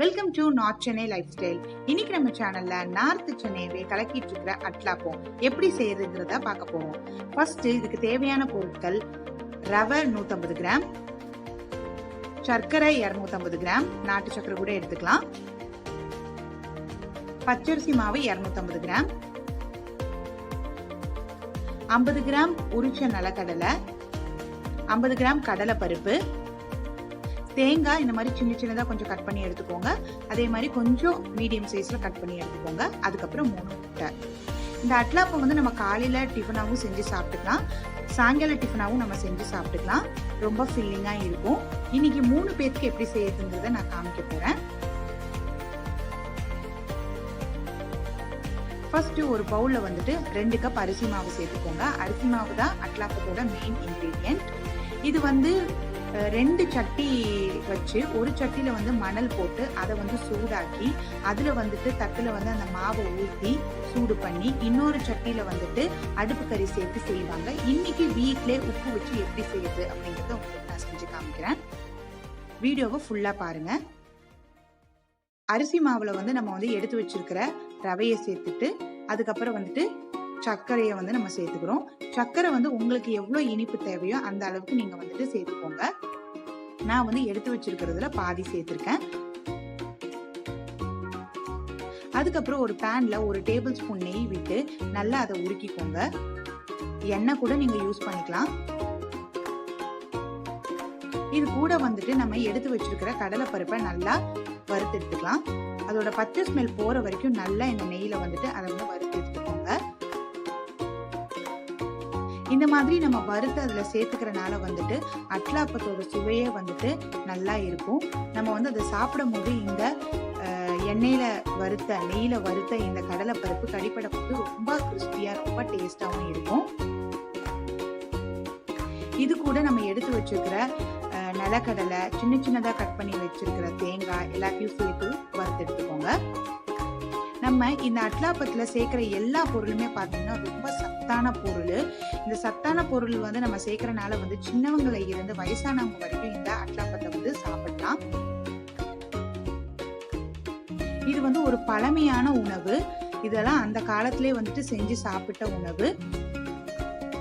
Welcome to north Chennai life style. இன்னைக்கு நம்ம சேனல்ல நார்த் சென்னையை கலக்கிட்டு இருக்கிற அட்லாப்பம் எப்படி செய்யறதுங்கிறத பார்க்க போறோம். ஃபர்ஸ்ட் இதுக்கு தேவையான பொருட்கள்: ரவை 150 கிராம், சர்க்கரை 250 கிராம், நாட்டு சர்க்கரை கூட எடுத்துக்கலாம், பச்சரிசி மாவு 250 கிராம், 50 கிராம் உரிச்ச நிலக்கடலை, 50 கிராம் கடலை பருப்பு, தேங்காய் இந்த மாதிரி சின்ன சின்னதாக கொஞ்சம் கட் பண்ணி எடுத்துக்கோங்க. அதே மாதிரி கொஞ்சம் மீடியம் சைஸில் கட் பண்ணி எடுத்துக்கோங்க. அதுக்கப்புறம் 3 முட்டை. இந்த அட்லாப்பம் வந்து நம்ம காலையில் டிஃபனாகவும் செஞ்சு சாப்பிட்டுக்கலாம், சாயங்கால டிஃபனாகவும் நம்ம செஞ்சு சாப்பிட்டுக்கலாம். ரொம்ப ஃபில்லிங்காக இருக்கும். இன்னைக்கு 3 பேருக்கு எப்படி செய்யறதுங்கிறத நான் காமிக்க போகிறேன். ஃபர்ஸ்ட் ஒரு பவுலில் வந்துட்டு 2 கப் அரிசி மாவு சேர்த்துக்கோங்க. அரிசி மாவு தான் அட்லாப்பத்தோட மெயின் இன்க்ரீடியன்ட். இது வந்து 2 சட்டி வச்சு ஒரு சட்டியில வந்து மணல் போட்டு அதை வந்து சூடாக்கி அதுல வந்துட்டு தட்டுல வந்து அந்த மாவை ஊற்றி சூடு பண்ணி இன்னொரு சட்டியில வந்துட்டு அடுப்பு கறி சேர்த்து செய்வாங்க. இன்னைக்கு வீட்லயே உப்பு வச்சு எப்படி செய்யுது அப்படிங்கறத உங்களுக்கு நான் செஞ்சு காமிக்கிறேன். வீடியோவை ஃபுல்லா பாருங்க. அரிசி மாவுல வந்து நம்ம வந்து எடுத்து வச்சிருக்கிற ரவையை சேர்த்துட்டு அதுக்கப்புறம் வந்துட்டு சர்க்கரையை வந்து நம்ம சேர்த்துக்கிறோம். சர்க்கரை வந்து உங்களுக்கு எவ்வளவு இனிப்பு தேவையோ அந்த அளவுக்கு நீங்க வந்துட்டு சேர்த்துக்கோங்க. நான் வந்து எடுத்து வச்சிருக்கிறதுல பாதி சேர்த்திருக்கேன். அதுக்கப்புறம் ஒரு பேன்ல 1 டேபிள் ஸ்பூன் நெய் விட்டு நல்லா அதை உருக்கிக்கோங்க. எண்ணெய் கூட நீங்க யூஸ் பண்ணிக்கலாம். இது கூட வந்துட்டு நம்ம எடுத்து வச்சிருக்கிற கடலை பருப்பை நல்லா வறுத்து எடுத்துக்கலாம். அதோட பச்சை ஸ்மெல் போற வரைக்கும் நல்லா இந்த நெய்யில வந்துட்டு அதை வந்து வறுத்து எடுத்துக்கோங்க. இந்த மாதிரி நம்ம வறுத்து அதுல சேர்த்துக்கிறனால வந்துட்டு அட்லாப்பத்தோட சுவையே வந்துட்டு நல்லா இருக்கும். நம்ம வந்து அதை சாப்பிடும் போது இந்த எண்ணெயில வறுத்த நெய்யில வறுத்த இந்த கடலை பருப்பு கடிப்படை போது ரொம்ப கிறிஸ்பியா ரொம்ப டேஸ்டாவும் இருக்கும். இது கூட நம்ம எடுத்து வச்சிருக்கிற நிலக்கடலை, சின்ன சின்னதா கட் பண்ணி வச்சிருக்கிற தேங்காய் எல்லாத்தையும் சேர்த்து வறுத்து எடுத்துக்கோங்க. நம்ம இந்த அட்லாப்பத்துல சேர்க்கிற எல்லா பொருளுமே பார்த்தீங்கன்னா ரொம்ப சத்தான பொருள். இந்த சத்தான பொருள் வந்து நம்ம சேர்க்கறனால வந்து சின்னவங்களை இருந்து வயசானவங்க வரைக்கும் இந்த அட்லாப்பத்தை வந்து சாப்பிடலாம். இது வந்து ஒரு பழமையான உணவு. இதெல்லாம் அந்த காலத்திலே வந்துட்டு செஞ்சு சாப்பிட்ட உணவு.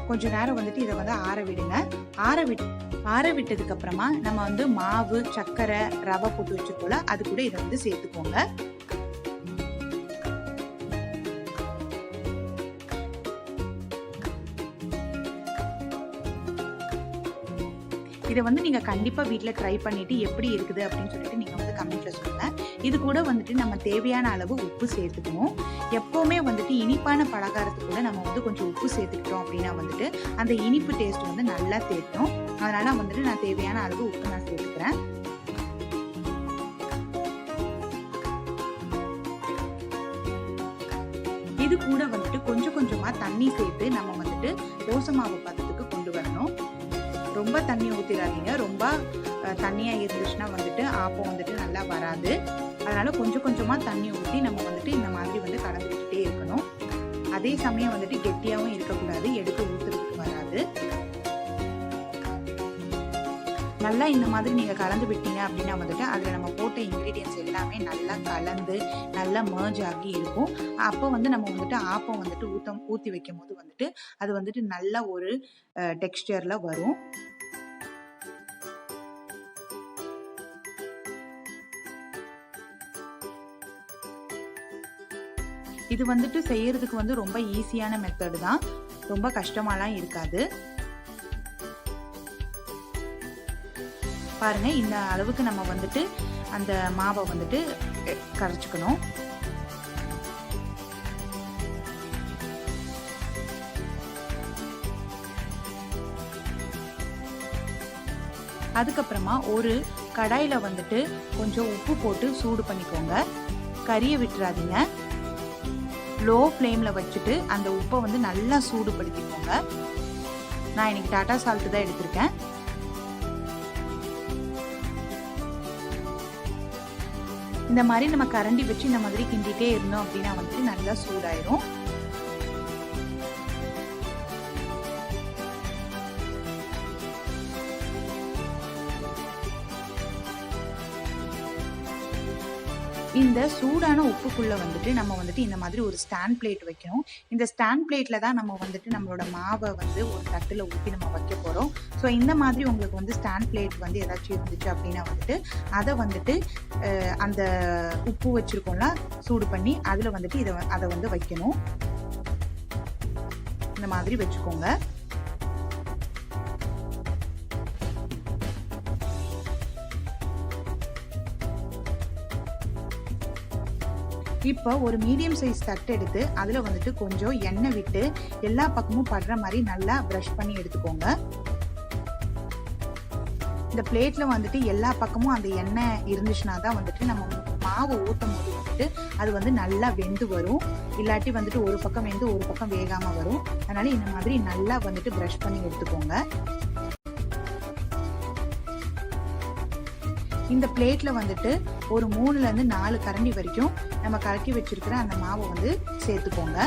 கொஞ்ச நேரம் வந்துட்டு இதை வந்து ஆற விடுங்க. ஆற விட்டதுக்கு அப்புறமா நம்ம வந்து மாவு, சர்க்கரை, ரவை போட்டு வச்சுக்கோல அது கூட இதை வந்து சேர்த்துக்கோங்க. இதை வந்து நீங்க கண்டிப்பா வீட்டுல ட்ரை பண்ணிட்டு எப்படி இருக்குது அப்படின்னு சொல்லிட்டு நீங்க வந்து கமெண்ட்ல சொல்லுங்க. இது கூட வந்துட்டு நம்ம தேவையான அளவு உப்பு சேர்த்துக்கணும். எப்பவுமே வந்துட்டு இனிப்பான பலகாரத்துக்கு கூட நம்ம வந்து கொஞ்சம் உப்பு சேர்த்துக்கிட்டோம் அப்படின்னா வந்துட்டு அந்த இனிப்பு டேஸ்ட் வந்து நல்லா தேர்க்கும். அதனால வந்துட்டு நான் தேவையான அளவு உப்பு நான் சேர்த்துக்கிறேன். இது கூட வந்துட்டு கொஞ்சம் கொஞ்சமா தண்ணி சேர்த்து நம்ம வந்துட்டு தோசை மாவு பதத்துக்கு கொண்டு வரணும். ரொம்ப தண்ணி ஊற்றிடாதீங்க. ரொம்ப தண்ணியா இருந்துச்சுன்னா வந்துட்டு ஆப்பம் வந்துட்டு நல்லா வராது. அதனால கொஞ்சம் கொஞ்சமா தண்ணி ஊற்றி நம்ம வந்துட்டு இந்த மாதிரி வந்து கலந்துக்கிட்டே இருக்கணும். அதே சமயம் வந்துட்டு கெட்டியாவும் இருக்கக்கூடாது, எடுத்து ஊத்துறதுக்கு வராது. நல்லா இந்த மாதிரி நீங்க கலந்து விட்டீங்க அப்படின்னா வந்துட்டு அதுல நம்ம போட்ட இன்கிரீடியன்ஸ் எல்லாமே நல்லா கலந்து நல்லா மர்ஜ் ஆகி இருக்கும். அப்போ வந்து நம்ம வந்துட்டு ஆப்பம் வந்துட்டு ஊத்தி வைக்கும் போது வந்துட்டு அது வந்துட்டு நல்ல ஒரு டெக்ஸ்டர்ல வரும். இது வந்துட்டு செய்யறதுக்கு வந்து ரொம்ப ஈஸியான மெத்தட் தான், ரொம்ப கஷ்டமாலாம் இருக்காது. பாருங்க, இந்த அளவுக்கு நம்ம வந்துட்டு அந்த மாவை வந்துட்டு கரைச்சுக்கணும். அதுக்கப்புறமா ஒரு கடாயில வந்துட்டு கொஞ்சம் உப்பு போட்டு சூடு பண்ணிக்கோங்க. கறியை விட்டுறாதீங்க. லோ ஃப்ளேம்ல வச்சுட்டு அந்த உப்பை வந்து நல்லா சூடுபடுத்திக்கோங்க. நான் இன்னைக்கு டாடா சால்ட் தான் எடுத்திருக்கேன். இந்த மாதிரி நம்ம கரண்டி வச்சு இந்த மாதிரி கிண்டிட்டே இருந்தோம் அப்படின்னா வந்துட்டு நல்லா சூடாயிரும். இந்த சூடான உப்புக்குள்ள வந்துட்டு நம்ம வந்துட்டு இந்த மாதிரி ஒரு ஸ்டாண்ட் பிளேட் வைக்கணும். இந்த ஸ்டாண்ட் பிளேட்ல தான் நம்ம வந்துட்டு நம்மளோட மாவை வந்து ஒரு தட்டுல ஊற்றி நம்ம வைக்க போறோம். ஸோ இந்த மாதிரி உங்களுக்கு வந்து ஸ்டாண்ட் பிளேட் வந்து ஏதாச்சும் இருந்துச்சு அப்படின்னா வந்துட்டு அதை வந்துட்டு அந்த உப்பு வச்சிருக்கோம்ல சூடு பண்ணி அதுல வந்துட்டு அதை வந்து வைக்கணும். இந்த மாதிரி வச்சுக்கோங்க. இப்போ ஒரு மீடியம் சைஸ் தட்டு எடுத்து அதில் வந்துட்டு கொஞ்சம் எண்ணெய் விட்டு எல்லா பக்கமும் படுற மாதிரி நல்லா ப்ரஷ் பண்ணி எடுத்துக்கோங்க. இந்த பிளேட்ல வந்துட்டு எல்லா பக்கமும் அந்த எண்ணெய் இருந்துச்சுன்னா தான் வந்துட்டு நம்ம மாவு ஊற்றும் போது வந்துட்டு அது வந்து நல்லா வெந்து வரும். இல்லாட்டி வந்துட்டு ஒரு பக்கம் வெந்து ஒரு பக்கம் வேகாம வரும். அதனால இந்த மாதிரி நல்லா வந்துட்டு ப்ரஷ் பண்ணி எடுத்துக்கோங்க. இந்த பிளேட்ல வந்துட்டு ஒரு 3ல இருந்து 4 கரண்டி வரைக்கும் நம்ம கலக்கி வச்சிருக்கிற அந்த மாவை வந்து சேர்த்துக்கோங்க.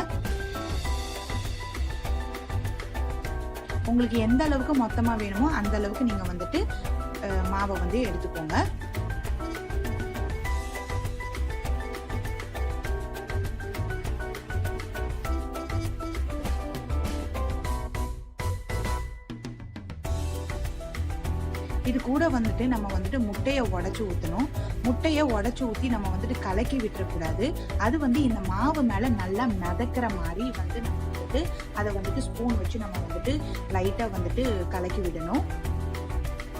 உங்களுக்கு எந்த அளவுக்கு மொத்தமா வேணுமோ அந்த அளவுக்கு நீங்க வந்துட்டு மாவை வந்து எடுத்துக்கோங்க. இது கூட வந்துட்டு நம்ம வந்துட்டு முட்டையை உடைச்சு ஊற்றணும். முட்டையை உடைச்சு ஊற்றி நம்ம வந்துட்டு கலக்கி விட்டுறக்கூடாது. அது வந்து இந்த மாவு மேலே நல்லா மிதக்கிற மாதிரி வந்து நம்ம வந்துட்டு அதை வந்துட்டு ஸ்பூன் வச்சு நம்ம வந்துட்டு லைட்டாக வந்துட்டு கலக்கி விடணும்.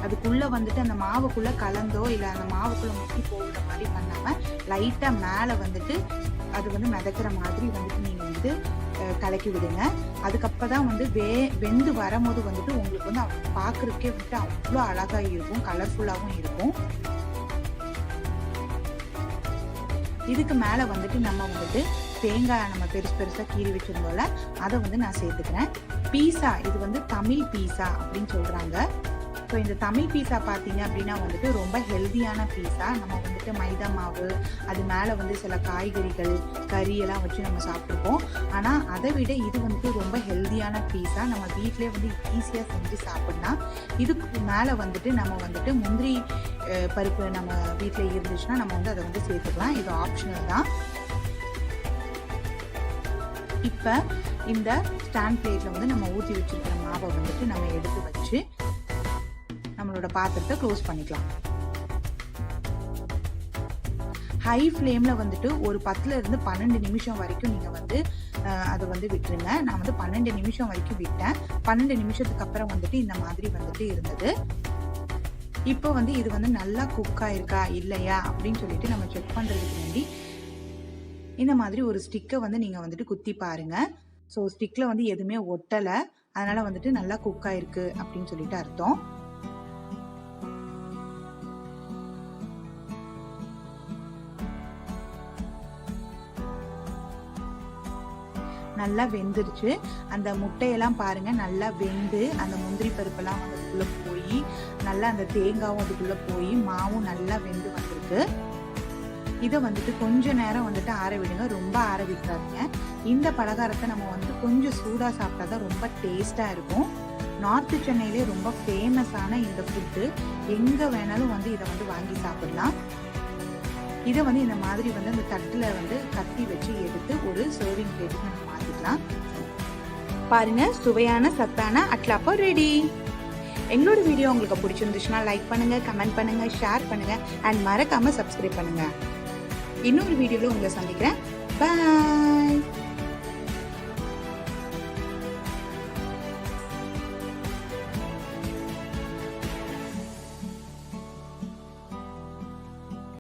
அதுக்குள்ளே வந்துட்டு அந்த மாவுக்குள்ளே கலந்தோ இல்லை அந்த மாவுக்குள்ளே முக்கி போகிற மாதிரி பண்ணாமல் லைட்டாக மேலே வந்துட்டு அது வந்து மிதக்கிற மாதிரி வந்துட்டு நீங்கள் வந்து கலக்கி விடுங்க. அதுக்கப்புறம் தான் வந்து வெந்து வரும்போது வந்துட்டு உங்களுக்கு வந்து பார்க்குறதுக்கே வந்துட்டு அவ்வளோ அழகாக இருக்கும், கலர்ஃபுல்லாகவும் இருக்கும். இதுக்கு மேலே வந்துட்டு நம்ம வந்துட்டு தேங்காய் நம்ம பெருசாக கீறி வச்சிருந்தோம்ல அதை வந்து நான் சேர்த்துக்கிறேன். பீஸா, இது வந்து தமிழ் பீஸா அப்படின்னு சொல்கிறாங்க. ஸோ இந்த தமிழ் பீஸா பார்த்தீங்க அப்படின்னா வந்துட்டு ரொம்ப ஹெல்தியான பீஸா. நம்ம வந்துட்டு மைதா மாவு அது மேலே வந்து சில காய்கறிகள் கறியெல்லாம் வச்சு நம்ம சாப்பிட்ருப்போம். ஆனால் அதை விட இது வந்துட்டு ரொம்ப ஹெல்தியான பீஸா. நம்ம வீட்டிலே வந்து ஈஸியாக செஞ்சு சாப்பிட்லாம். இதுக்கு மேலே வந்துட்டு நம்ம வந்துட்டு முந்திரி பருப்பு நம்ம வீட்டில் இருந்துச்சுன்னா நம்ம வந்து அதை வந்து சேர்த்துக்கலாம். இது ஆப்ஷனல் தான். இப்போ இந்த ஸ்டாண்ட் பிளேட்டில் வந்து நம்ம ஊற்றி வச்சிருக்கிற மாவை வந்துட்டு நம்ம எடுத்து வச்சு நம்மளோட பாத்திரத்தை க்ளோஸ் பண்ணிக்கலாம். ஹை ஃப்ளேம்ல வந்துட்டு ஒரு 10ல இருந்து 12 நிமிஷம் வரைக்கும் நீங்க வந்து அதை வந்து விட்டுருங்க. நான் வந்து 12 நிமிஷம் வரைக்கும் விட்டேன். 12 நிமிஷத்துக்கு அப்புறம் வந்துட்டு இந்த மாதிரி வந்துட்டு இருந்தது. இப்போ வந்து இது வந்து நல்லா குக் ஆயிருக்கா இல்லையா அப்படின்னு சொல்லிட்டு நம்ம செக் பண்றதுக்கு வேண்டி இந்த மாதிரி ஒரு ஸ்டிக்கை வந்து நீங்க வந்துட்டு குத்தி பாருங்க. ஸோ ஸ்டிக்ல வந்து எதுவுமே ஒட்டலை, அதனால வந்துட்டு நல்லா குக் ஆயிருக்கு அப்படின்னு சொல்லிட்டு அர்த்தம். நல்லா வெந்துருச்சு. அந்த முட்டையெல்லாம் பாருங்க நல்லா வெந்து அந்த முந்திரி பருப்பெல்லாம் அதுக்குள்ள போய் நல்லா அந்த தேங்காவும் அதுக்குள்ள போய் மாவும் நல்லா வெந்து வந்திருக்கு. இதை வந்துட்டு கொஞ்ச நேரம் வந்துட்டு ஆற விடுங்க, ரொம்ப ஆற விட்டுறாதீங்க. இந்த பலகாரத்தை நம்ம வந்து கொஞ்சம் சூடா சாப்பிட்டாதான் ரொம்ப டேஸ்டா இருக்கும். நார்த் சென்னையிலே ரொம்ப ஃபேமஸான இந்த ஃபுட்டு. எங்க வேணாலும் வந்து இதை வந்து வாங்கி சாப்பிடலாம். இதை வந்து இந்த மாதிரி வந்து அந்த தட்டுல வந்து கத்தி வச்சு எடுத்து ஒரு சர்விங் பிளேட்டுக்கு நம்ம மாத்திக்கலாம். பாருங்க, சுவையான சத்தான அட்லாப்பம் ரெடி. எங்களோட வீடியோ உங்களுக்கு பிடிச்சிருந்துச்சுன்னா லைக் பண்ணுங்க, கமெண்ட் பண்ணுங்க, ஷேர் பண்ணுங்க அண்ட் மறக்காம சப்ஸ்கிரைப் பண்ணுங்க. இன்னொரு வீடியோல உங்களை சந்திக்கிறேன். பாய்.